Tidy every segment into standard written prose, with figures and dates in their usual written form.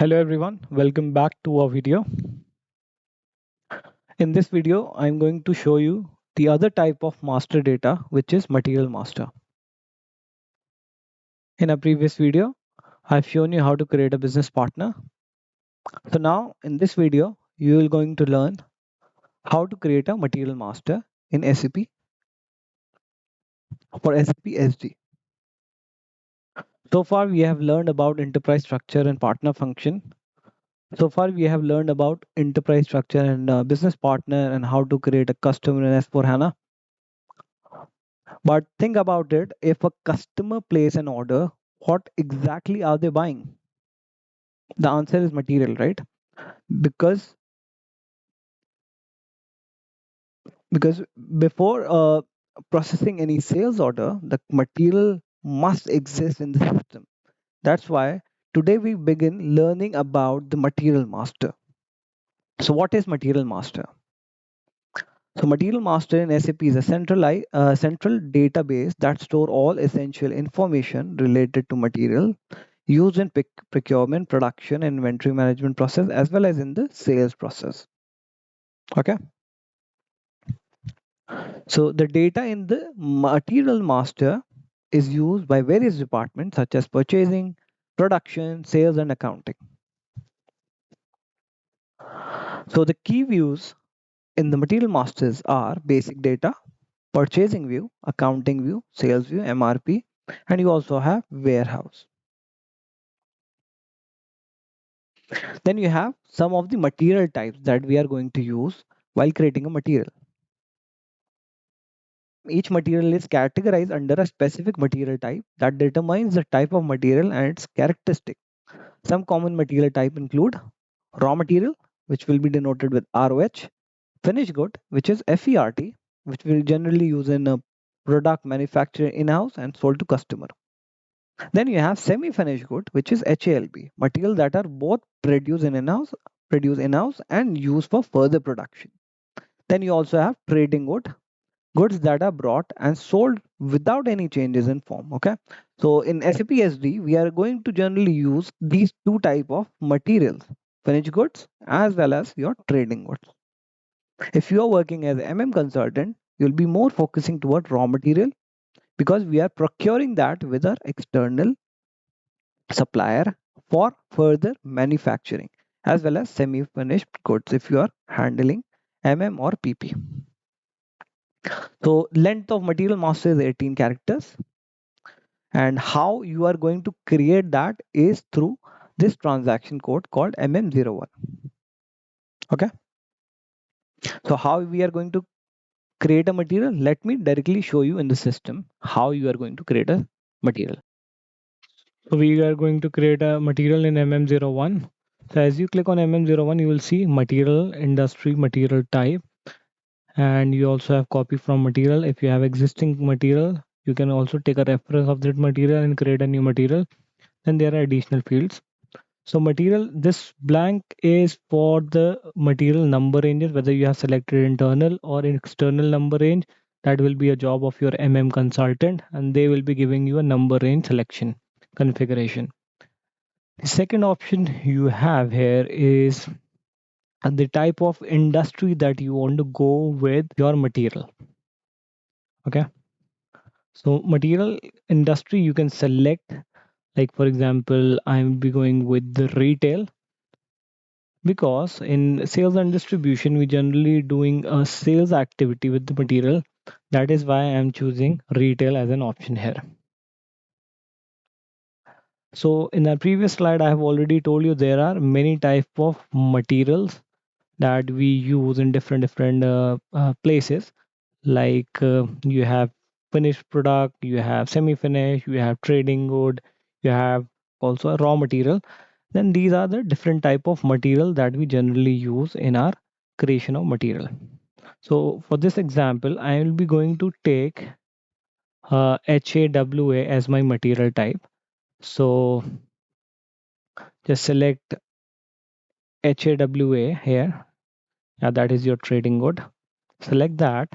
Hello everyone, welcome back to our video. In this video, I'm going to show you the other type of master data, which is material master. In a previous video, I've shown you how to create a business partner. So now in this video, you are going to learn how to create a material master in SAP for SAP SD. So far, we have learned about enterprise structure and partner function. So far, we have learned about enterprise structure and business partner and how to create a customer in S4HANA. But think about it, if a customer places an order, what exactly are they buying? The answer is material, right? Because because before processing any sales order, the material must exist in the system. That's why today we begin learning about the material master. So what is material master? So material master in SAP is a central database that store all essential information related to material used in procurement, production, and inventory management process, as well as in the sales process. Okay. So the data in the material master is used by various departments such as purchasing, production, sales, and accounting. So the key views in the material masters are basic data, purchasing view, accounting view, sales view, MRP, and you also have warehouse. Then you have some of the material types that we are going to use while creating a material. Each material is categorized under a specific material type that determines the type of material and its characteristic. Some common material type include raw material, which will be denoted with ROH, finished good, which is FERT, which we generally use in a product manufactured in-house and sold to customer. Then you have semi-finished good, which is HALB, material that are both produced in-house and used for further production. Then you also have trading good, goods that are brought and sold without any changes in form. Okay, so in SAP SD we are going to generally use these two type of materials, finished goods as well as your trading goods. If you are working as consultant, you'll be more focusing toward raw material because we are procuring that with our external supplier for further manufacturing, as well as semi-finished goods if you are handling or PP. So length of material master is 18 characters, and how you are going to create that is through this transaction code called MM01. Okay, so how we are going to create a material, let me directly show you in the system how you are going to create a material. So we are going to create a material in MM01. So as you click on MM01, you will see material, industry, material type, and you also have copy from material. If you have existing material, you can also take a reference of that material and create a new material. Then there are additional fields. So material, this blank is for the material number ranges, whether you have selected internal or external number range. That will be a job of your consultant, and they will be giving you a number range selection configuration. The second option you have here is the type of industry that you want to go with your material. Okay, so material industry you can select, like for example I'm be going with the retail, because in sales and distribution we generally doing a sales activity with the material. That is why I'm choosing retail as an option here. So in the previous slide I have already told you there are many type of materials that we use in different places, like you have finished product, you have semi-finished, you have trading good, you have also a raw material. Then these are the different type of material that we generally use in our creation of material. So for this example I will be going to take HAWA as my material type. So just select HAWA here. Yeah, that is your trading good. Select that.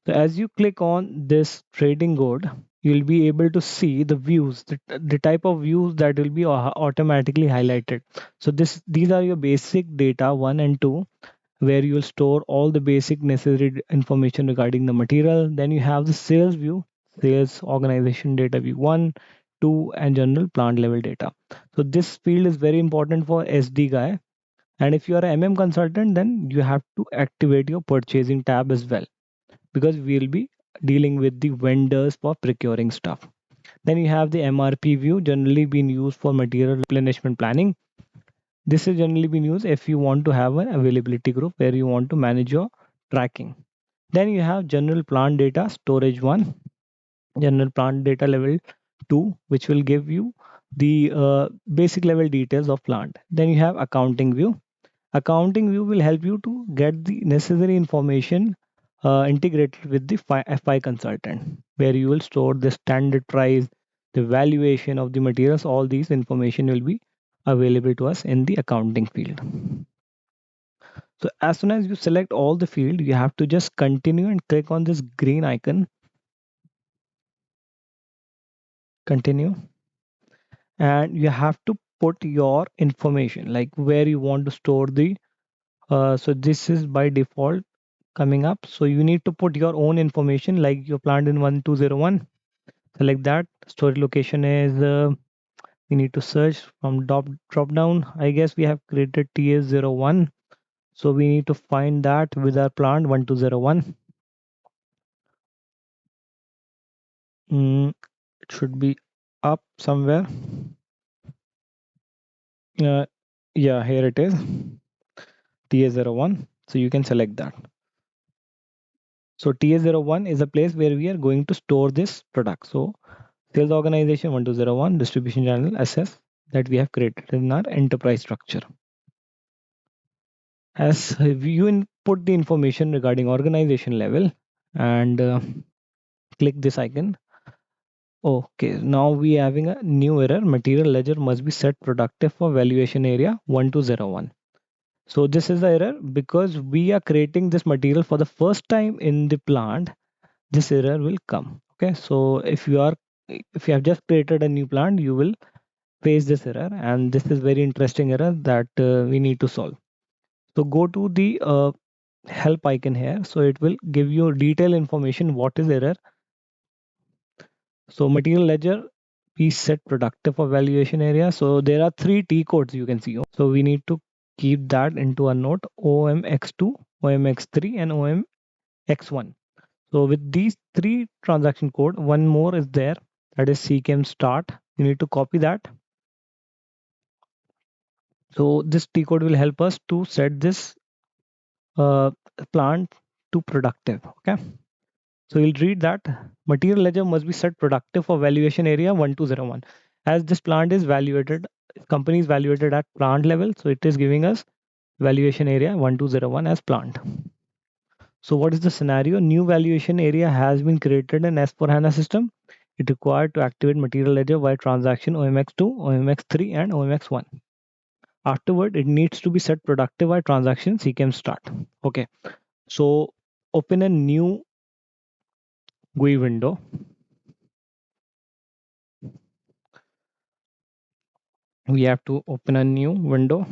So as you click on this trading good, you'll be able to see the views, the type of views that will be automatically highlighted. So these are your basic data 1 and 2, where you will store all the basic necessary information regarding the material. Then you have the sales view, sales organization data view 1, 2, and general plant level data. So this field is very important for SD guy. And if you are an MM consultant, then you have to activate your purchasing tab as well, because we'll be dealing with the vendors for procuring stuff. Then you have the MRP view, generally being used for material replenishment planning. This is generally been used if you want to have an availability group where you want to manage your tracking. Then you have general plant data storage 1, general plant data level 2, which will give you the basic level details of plant. Then you have accounting view. Accounting view will help you to get the necessary information integrated with the FI consultant, where you will store the standard price, the valuation of the materials. All these information will be available to us in the accounting field. So as soon as you select all the field, you have to just continue and click on this green icon, continue, and you have to put your information, like where you want to store the so this is by default coming up. So you need to put your own information, like your plant in 1201. Select that. Storage location is we need to search from drop down. I guess we have created TS01. So we need to find that with our plant 1201. It should be up somewhere. Uh, yeah, here it is, TS01. So you can select that. So TS01 is a place where we are going to store this product. So sales organization 1201, distribution channel SS, that we have created in our enterprise structure. As you input the information regarding organization level and click this icon. Okay, now we are having a new error. Material ledger must be set productive for valuation area 1201. So this is the error because we are creating this material for the first time in the plant. This error will come. Okay, so if you have just created a new plant, you will face this error, and this is very interesting error that we need to solve. So go to the help icon here, so it will give you detailed information what is error. So material ledger we set productive for valuation area. So there are 3 T codes you can see. So we need to keep that into a note: OMX2, OMX3, and OMX1. So with these 3 transaction code, one more is there, that is CKM start. You need to copy that. So this T code will help us to set this plant to productive. Okay. So you'll read that material ledger must be set productive for valuation area 1201. As this plant is valuated, company is valuated at plant level, so it is giving us valuation area 1201 as plant. So what is the scenario? New valuation area has been created in S/4HANA system. It required to activate material ledger via transaction OMX2, OMX3, and OMX1. Afterward, it needs to be set productive by transaction CKM start. Okay. So open a new GUI window. We have to open a new window.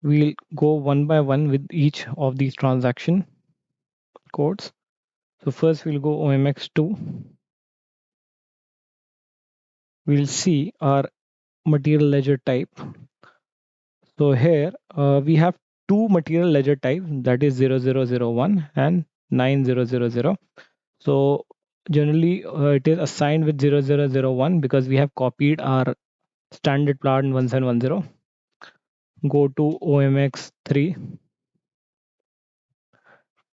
We'll go one by one with each of these transaction codes. So first we'll go OMX2. We'll see our material ledger type. So here we have 2 material ledger types, that is 0001 and 9000. So generally it is assigned with 0001 because we have copied our standard plant 1710. Go to OMX3.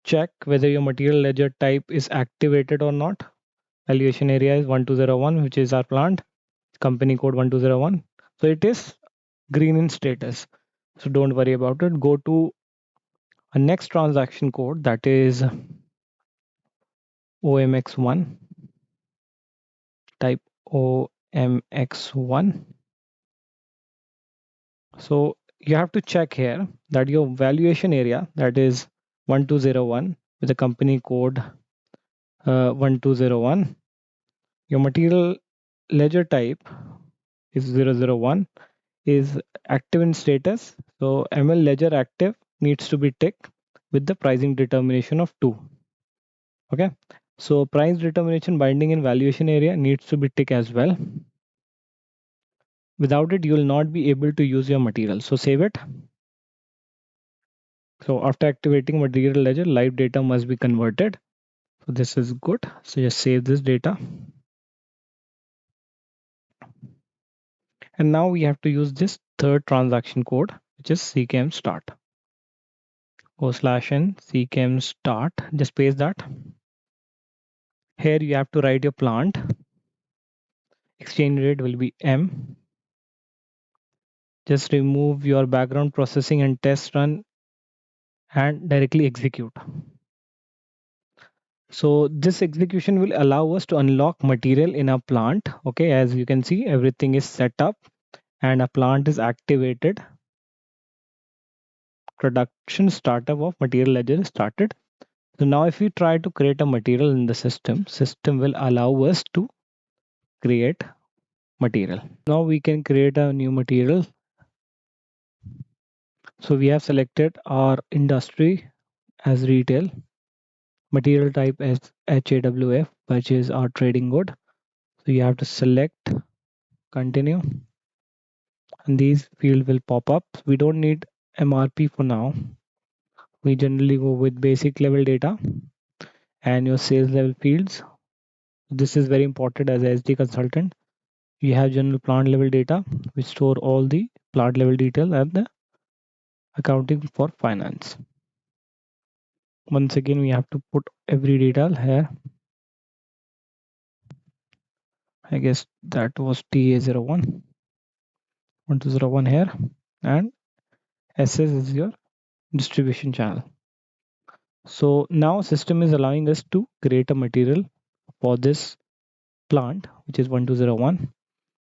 Check whether your material ledger type is activated or not. Valuation area is 1201, which is our plant. Company code 1201. So it is green in status. So don't worry about it. Go to a next transaction code, that is OMX1. Type OMX1. So you have to check here that your valuation area, that is 1201, with the company code 1201. Your material ledger type is 001, is active in status. So ML ledger active needs to be ticked with the pricing determination of 2. Okay. So price determination binding in valuation area needs to be ticked as well. Without it, you will not be able to use your material. So save it. So after activating material ledger, live data must be converted. So this is good. So just save this data. And now we have to use this third transaction code, which is ckm start. O/n ckm start. Just paste that. Here you have to write your plant. Exchange rate will be M. Just remove your background processing and test run and directly execute. So this execution will allow us to unlock material in our plant. Okay, as you can see, everything is set up and a plant is activated. Production startup of material ledger is started. So now if we try to create a material in the system will allow us to create material. Now we can create a new material. So we have selected our industry as retail, material type as HAWF, which is our trading good. So you have to select continue and these fields will pop up. We don't need MRP for now. We generally go with basic level data and your sales level fields. This is very important as a SD consultant. You have general plant level data, which store all the plant level detail and the accounting for finance. Once again, we have to put every detail here. I guess that was TA01, 1201 here, and SS is your distribution channel. So now system is allowing us to create a material for this plant, which is 1201.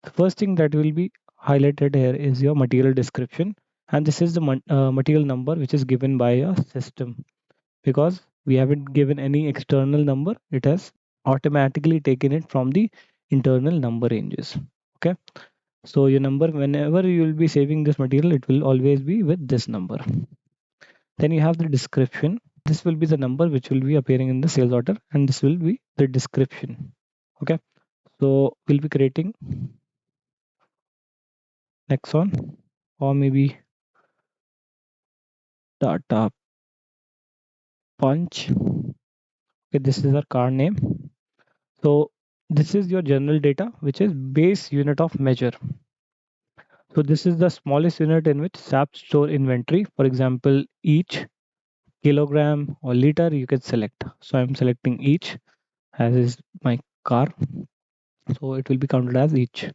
The first thing that will be highlighted here is your material description, and this is the material number which is given by a system. Because we haven't given any external number, it has automatically taken it from the internal number ranges. Okay, so your number, whenever you will be saving this material, it will always be with this number. Then you have the description. This will be the number which will be appearing in the sales order, and this will be the description. Okay, so we'll be creating next one, or maybe data punch. Okay, this is our car name. So this is your general data, which is base unit of measure. So this is the smallest unit in which SAP store inventory. For example, each, kilogram or liter you can select. So I'm selecting each as is my car. So it will be counted as each.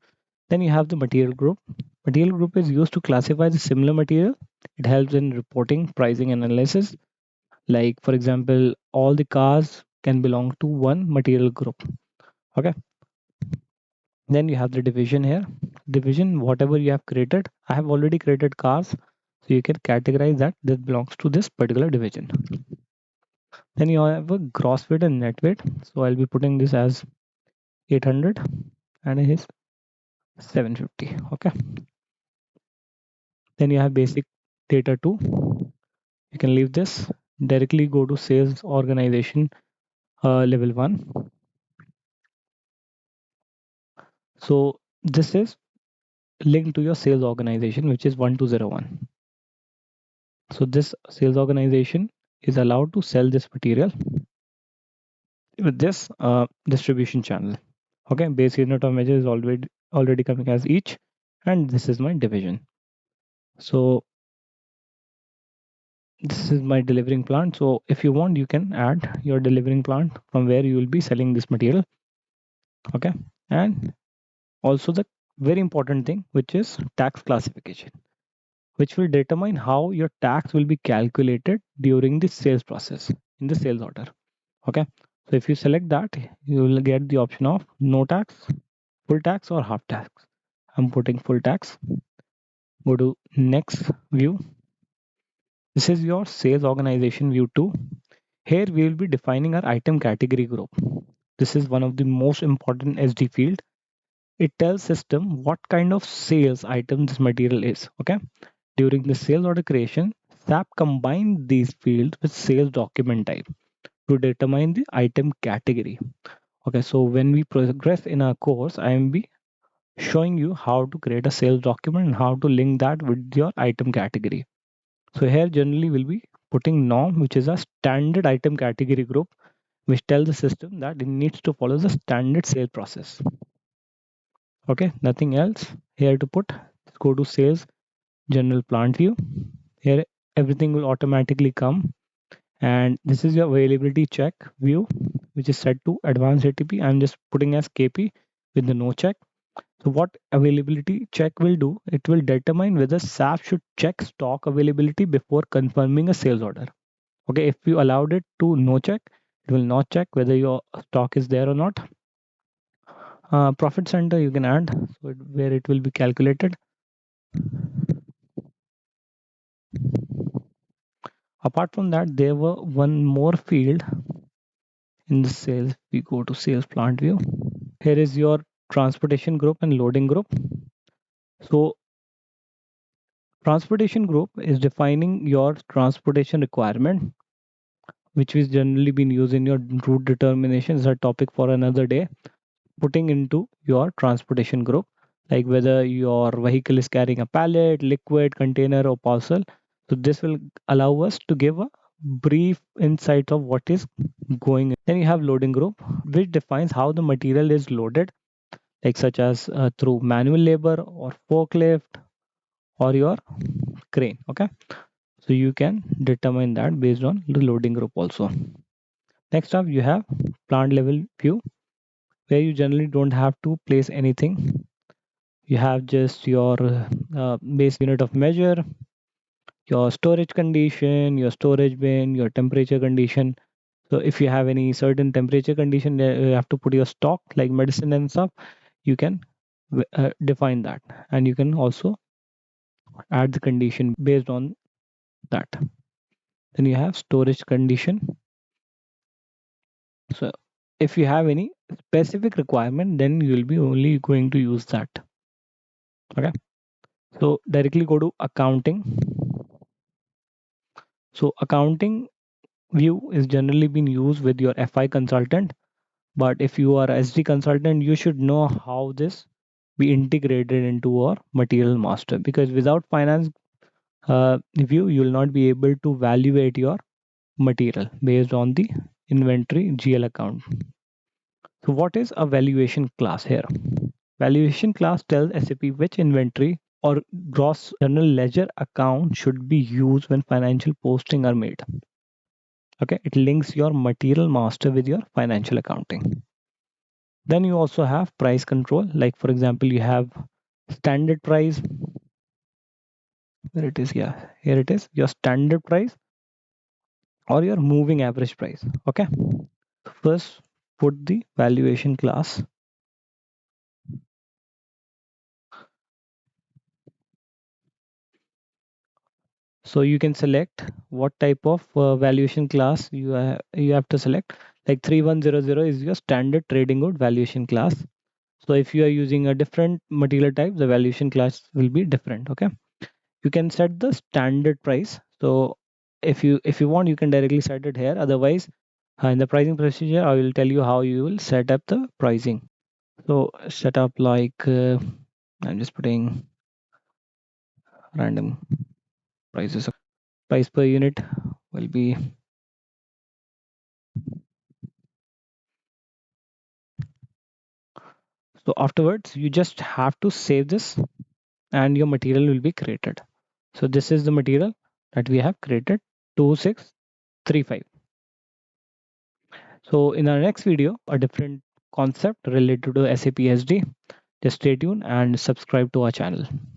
Then you have the material group. Material group is used to classify the similar material. It helps in reporting, pricing, analysis. Like for example, all the cars can belong to one material group. Okay. Then you have the division here. Division, whatever you have created. I have already created cars. So you can categorize that this belongs to this particular division. Then you have a gross weight and net weight. So I'll be putting this as 800 and it is 750. Okay. Then you have basic data too. You can leave this. Directly go to sales organization level 1. So this is linked to your sales organization, which is 1201. So this sales organization is allowed to sell this material with this distribution channel. Okay, base unit of measure is already coming as each, and this is my division. So this is my delivering plant. So if you want, you can add your delivering plant from where you will be selling this material. Okay, and also the very important thing, which is tax classification, which will determine how your tax will be calculated during the sales process in the sales order. Okay, so if you select that, you will get the option of no tax, full tax, or half tax. I'm putting full tax. Go to next view. This is your sales organization view 2. Here we will be defining our item category group. This is one of the most important SD field. It tells system what kind of sales item this material is. Okay. During the sales order creation, SAP combined these fields with sales document type to determine the item category. Okay, so when we progress in our course, I am be showing you how to create a sales document and how to link that with your item category. So here generally we'll be putting norm, which is a standard item category group, which tells the system that it needs to follow the standard sale process. Okay, nothing else here to put. Let's go to sales general plant view. Here everything will automatically come, and this is your availability check view, which is set to advanced ATP. I'm just putting as KP with the no check. So what availability check will do, it will determine whether SAP should check stock availability before confirming a sales order. Okay, if you allowed it to no check, it will not check whether your stock is there or not. Profit center you can add, so where it will be calculated. Apart from that, there were one more field in the sales. We go to sales plant view. Here is your transportation group and loading group. So transportation group is defining your transportation requirement, which is generally been used in your route determination. Is a topic for another day. Putting into your transportation group, like whether your vehicle is carrying a pallet, liquid, container, or parcel. So this will allow us to give a brief insight of what is going. Then you have loading group, which defines how the material is loaded, like such as through manual labor or forklift or your crane. Okay, so you can determine that based on the loading group also. Next up, you have plant level view, where you generally don't have to place anything. You have just your base unit of measure, your storage condition, your storage bin, your temperature condition. So if you have any certain temperature condition, you have to put your stock like medicine and stuff. You can define that, and you can also add the condition based on that. Then you have storage condition. So if you have any specific requirement, then you will be only going to use that. Okay. So directly go to accounting. So accounting view is generally been used with your FI consultant, but if you are SD consultant, you should know how this be integrated into our material master, because without finance view, you will not be able to evaluate your material based on the inventory GL account. So what is a valuation class here? Valuation class tells SAP which inventory or gross general ledger account should be used when financial posting are made. Okay, it links your material master with your financial accounting. Then you also have price control, like for example you have standard price. Where it is, yeah, here it is, your standard price or your moving average price. Okay, first put the valuation class. So you can select what type of valuation class you have to select. Like 3100 is your standard trading good valuation class. So if you are using a different material type, the valuation class will be different. Okay, you can set the standard price. So if you want, you can directly set it here. Otherwise, in the pricing procedure, I will tell you how you will set up the pricing. So set up like I'm just putting random prices. Price per unit will be, so afterwards you just have to save this and your material will be created. So this is the material that we have created, 2635. So in our next video, a different concept related to SAP SD. Just stay tuned and subscribe to our channel.